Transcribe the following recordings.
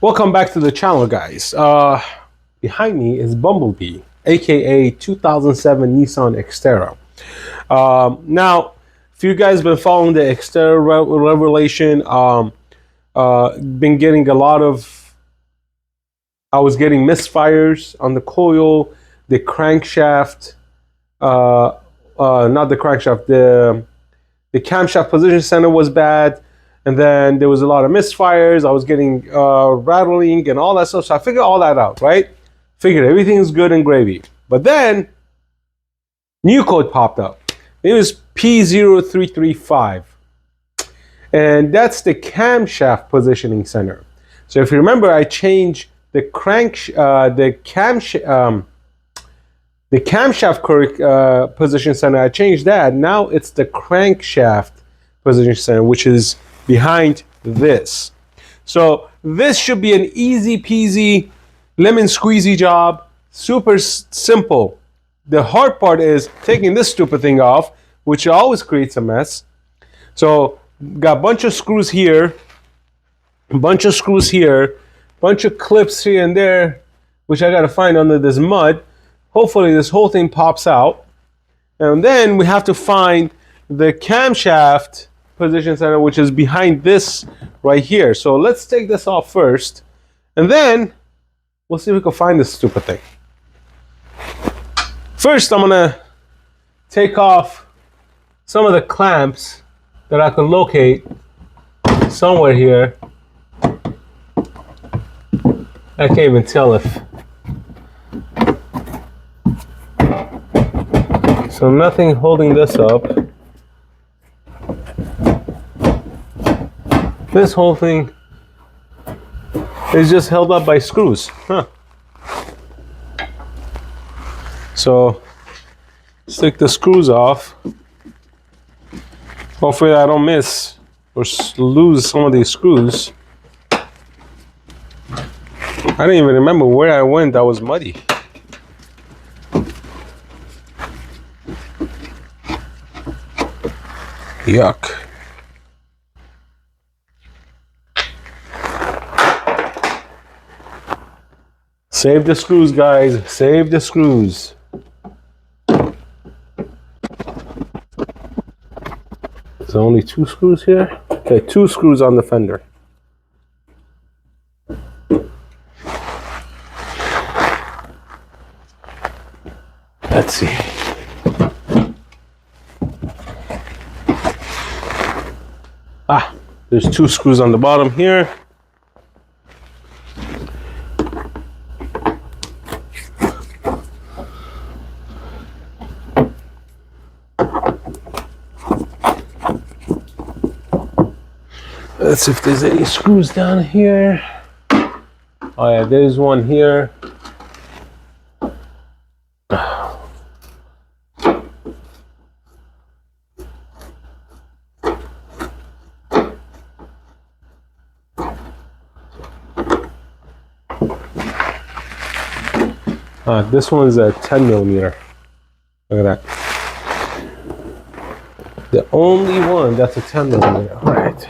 Welcome back to the channel, guys. Behind me is Bumblebee, aka 2007 Nissan Xterra. Now, if you guys been following the Xterra revelation, been getting a lot of. I was getting misfires on the coil, the crankshaft, not the crankshaft, the camshaft position center was bad. And then there was a lot of misfires. I was getting rattling and all that stuff. So I figured all that out, right? Figured everything's good and gravy. But then new code popped up. It was P0335. And that's the camshaft positioning center. So if you remember, I changed the camshaft position center. I changed that. Now it's the crankshaft position center, which is behind this. So this should be an easy peasy lemon squeezy job. Super simple. The hard part is taking this stupid thing off, which always creates a mess. So got a bunch of screws here, a bunch of screws here, bunch of clips here and there, which I gotta find under this mud. Hopefully this whole thing pops out. And then we have to find the camshaft position center, which is behind this right here. So let's take this off first, and then we'll see if we can find this stupid thing. First, I'm gonna take off some of the clamps that I can locate somewhere here. I can't even tell if. So nothing holding this up. This whole thing is just held up by screws. Huh. So stick the screws off. Hopefully I don't miss or lose some of these screws. I didn't even remember where I went that was muddy. Yuck. Save the screws, guys. Save the screws. There's only 2 screws here. Okay, 2 screws on the fender. Let's see. There's 2 screws on the bottom here. Let's see if there's any screws down here. Oh yeah, there's one here. This one's a 10 millimeter. Look at that. The only one that's a 10 millimeter. All right.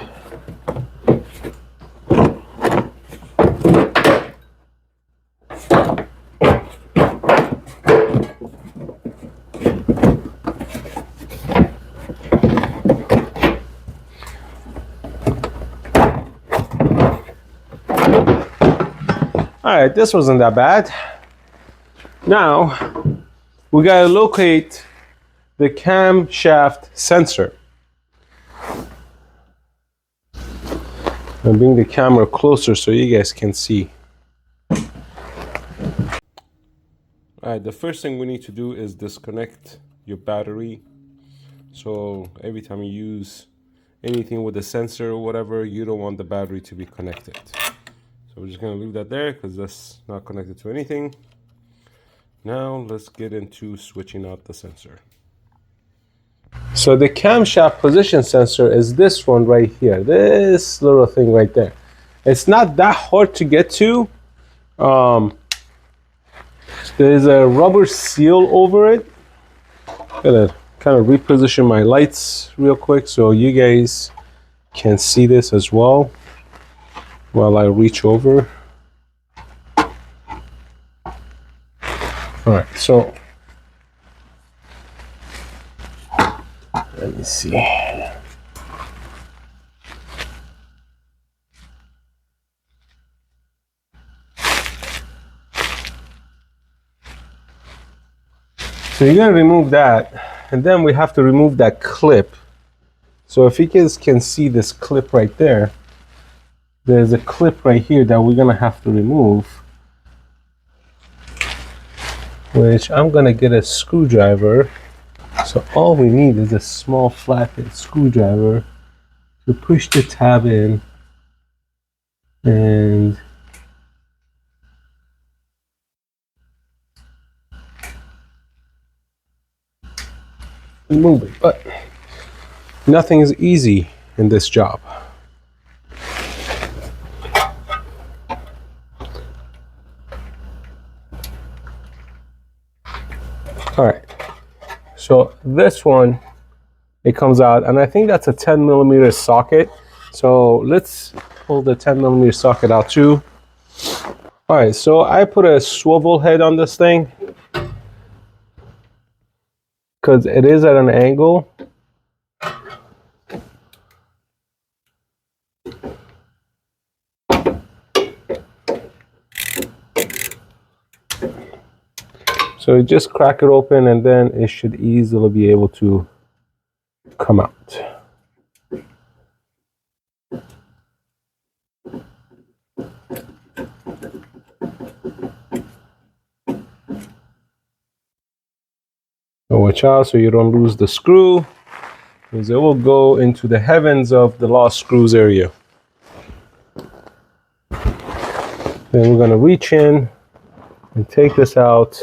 All right, this wasn't that bad. Now we gotta locate the camshaft sensor. I'm bring the camera closer so you guys can see. All right, the first thing we need to do is disconnect your battery. So every time you use anything with a sensor or whatever, you don't want the battery to be connected. So we're just gonna leave that there because that's not connected to anything. Now let's get into switching out the sensor. So the camshaft position sensor is this one right here. This little thing right there. It's not that hard to get to. There's a rubber seal over it. I'm gonna kind of reposition my lights real quick so you guys can see this as well while I reach over. All right, so let me see. So you're gonna remove that, and then we have to remove that clip. So if you guys can see this clip right there, there's a clip right here that we're gonna have to remove, which I'm gonna get a screwdriver. So all we need is a small flathead screwdriver to push the tab in and remove it. But nothing is easy in this job. All right, so this one, it comes out, and I think that's a 10mm socket. So let's pull the 10mm socket out too. All right, so I put a swivel head on this thing because it is at an angle. So you just crack it open, and then it should easily be able to come out. So watch out so you don't lose the screw, because it will go into the heavens of the lost screws area. Then we're going to reach in and take this out.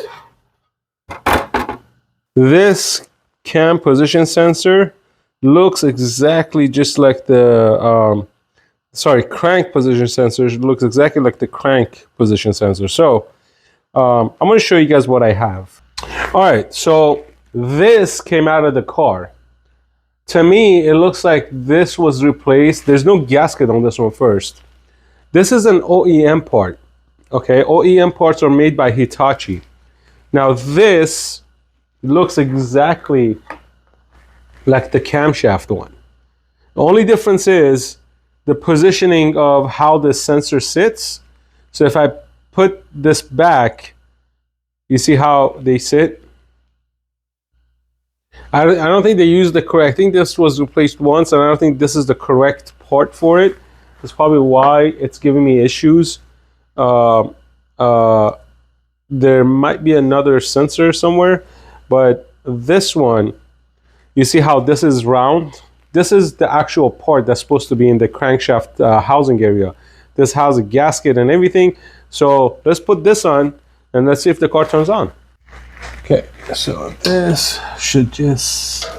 This cam position sensor looks exactly just like the crank position sensor looks exactly like the crank position sensor. So I'm going to show you guys what I have. All right, so this came out of the car. To me, it looks like this was replaced. There's no gasket on this one first. This is an OEM part. Okay, OEM parts are made by Hitachi. Now this looks exactly like the camshaft one. The only difference is the positioning of how the sensor sits. So if I put this back, you see how they sit? I don't think they used the correct. I think this was replaced once, and I don't think this is the correct part for it. That's probably why it's giving me issues. There might be another sensor somewhere, but this one, you see how this is round? This is the actual part that's supposed to be in the crankshaft housing area. This has a gasket and everything. So let's put this on and let's see if the car turns on. Okay, so this should just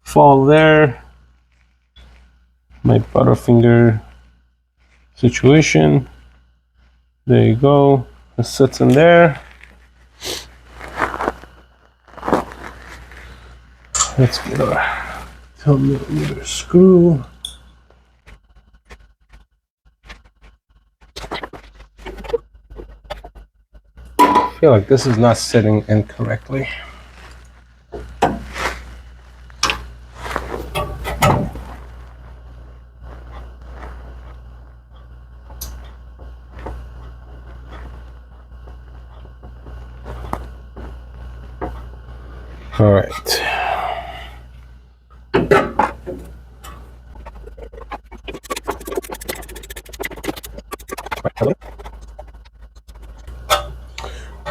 fall there. My butterfinger situation. There you go. It sits in there. Let's get our 10mm screw. I feel like this is not sitting incorrectly. All right.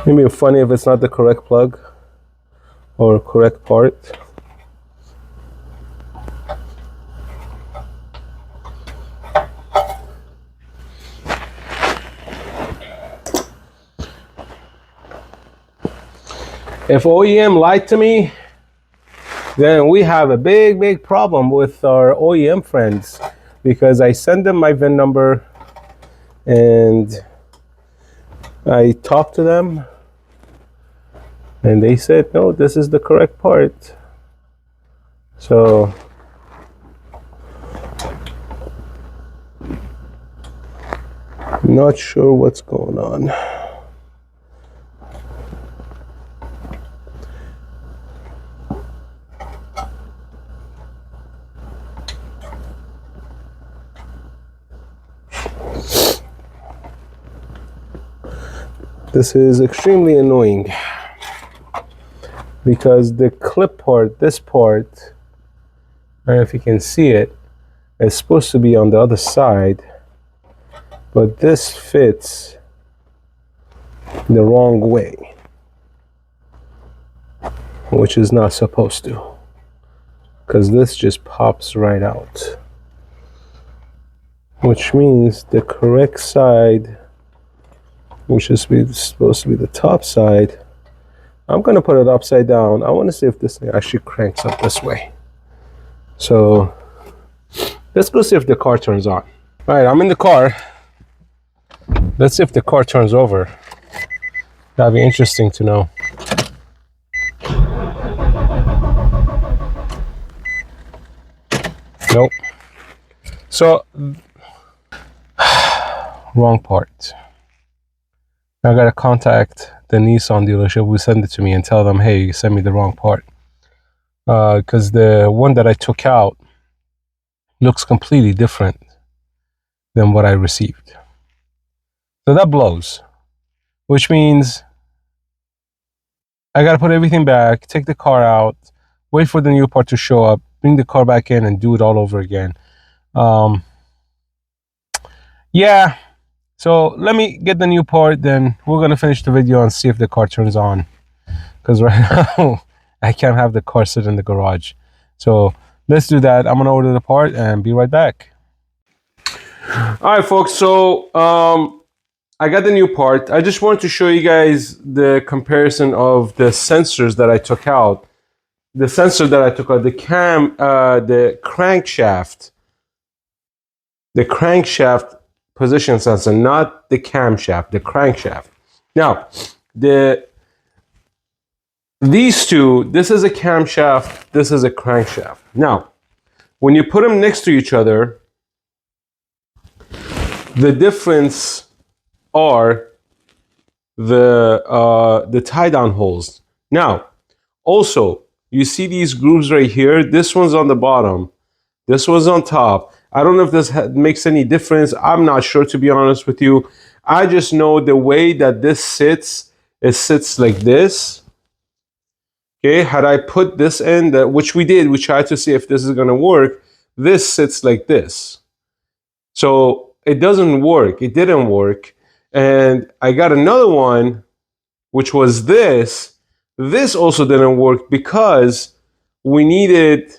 Maybe funny if it's not the correct plug or correct part. If OEM lied to me, then we have a big problem with our OEM friends, because I send them my VIN number and I talked to them and they said, no, this is the correct part. So not sure what's going on. This is extremely annoying because the clip part, this part, I don't know if you can see it, it's supposed to be on the other side, but this fits the wrong way, which is not supposed to, because this just pops right out, which means the correct side, which is supposed to be the top side, I'm going to put it upside down. I want to see if this thing actually cranks up this way. So let's go see if the car turns on. All right, I'm in the car. Let's see if the car turns over. That'd be interesting to know. Nope. So, wrong part. I gotta contact the Nissan dealership who send it to me and tell them, hey, you sent me the wrong part. Because the one that I took out looks completely different than what I received. So that blows, which means I gotta put everything back, take the car out, wait for the new part to show up, bring the car back in and do it all over again. Yeah, so let me get the new part, then we're gonna finish the video and see if the car turns on. Because right now, I can't have the car sit in the garage. So let's do that. I'm gonna order the part and be right back. All right, folks, so I got the new part. I just wanted to show you guys the comparison of the sensors that I took out. The sensor that I took out, the crankshaft position sensor, not the camshaft, the crankshaft. Now, these two, this is a camshaft, this is a crankshaft. Now, when you put them next to each other, the difference are the tie-down holes. Now, also, you see these grooves right here? This one's on the bottom, this one's on top. I don't know if this makes any difference. I'm not sure, to be honest with you. I just know the way that this sits, it sits like this. Okay, had I put this in, which we did, we tried to see if this is gonna work, this sits like this. So it doesn't work, it didn't work. And I got another one, which was this. This also didn't work because we needed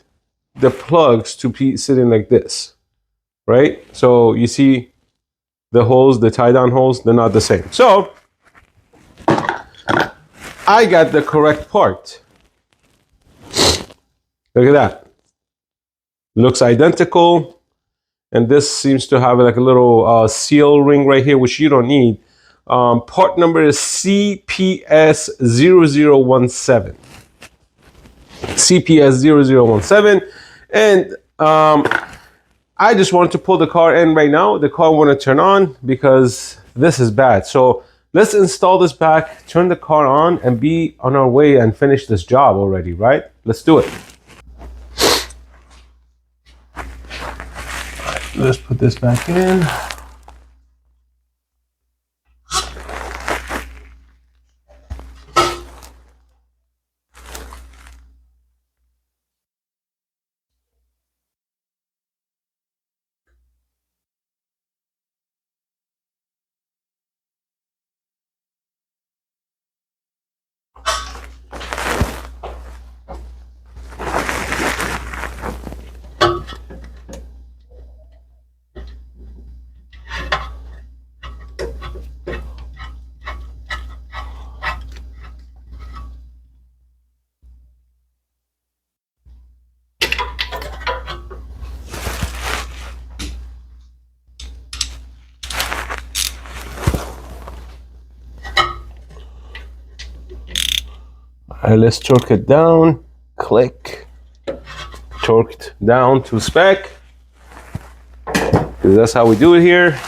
the plugs to be sitting like this. Right? So you see the holes, the tie-down holes, they're not the same. So I got the correct part. Look at that. Looks identical. And this seems to have like a little seal ring right here, which you don't need. Part number is CPS0017. CPS0017. And I just wanted to pull the car in right now. The car won't turn on because this is bad. So let's install this back, turn the car on, and be on our way and finish this job already, right? Let's do it. Let's put this back in. All right, let's torque it down. Click. Torqued down to spec. Because that's how we do it here.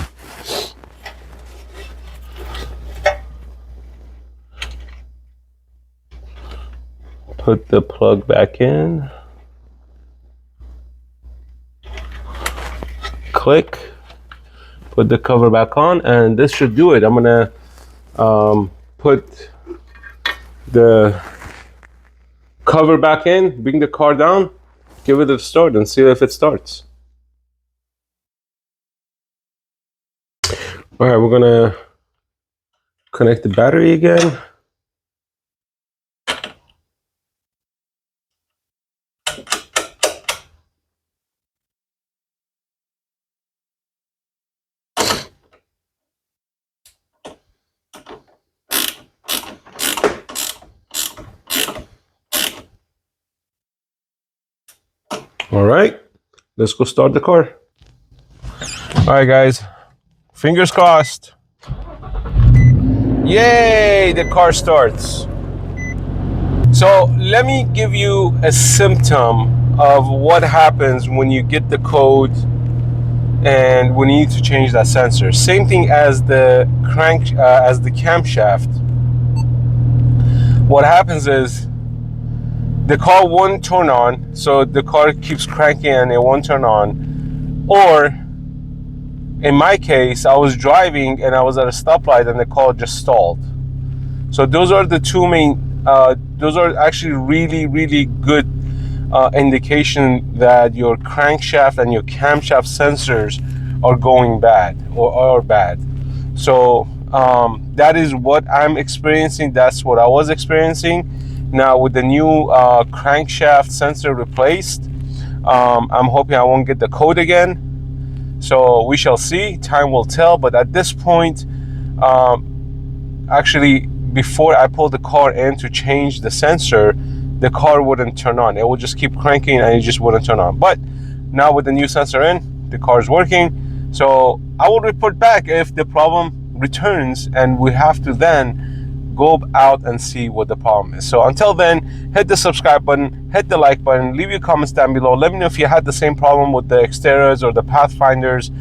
Put the plug back in. Click. Put the cover back on, and this should do it. I'm gonna put the cover back in, bring the car down, give it a start, and see if it starts. All right, we're gonna connect the battery again. All right, let's go start the car. All right, guys, fingers crossed. Yay, the car starts. So let me give you a symptom of what happens when you get the code and when you need to change that sensor. Same thing as the camshaft. What happens is the car won't turn on, so the car keeps cranking and it won't turn on. Or in my case, I was driving and I was at a stoplight and the car just stalled. So those are the two main, those are actually really good indication that your crankshaft and your camshaft sensors are going bad or are bad. So that is what I'm experiencing. That's what I was experiencing. Now with the new crankshaft sensor replaced, I'm hoping I won't get the code again. So we shall see. Time will tell. But at this point, actually, before I pulled the car in to change the sensor, the car wouldn't turn on. It would just keep cranking and it just wouldn't turn on. But now with the new sensor in, the car is working. So I will report back if the problem returns, and we have to then go out and see what the problem is. So until then, hit the subscribe button, hit the like button, leave your comments down below. Let me know if you had the same problem with the Xterras or the Pathfinders.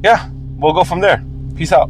Yeah, we'll go from there. Peace out.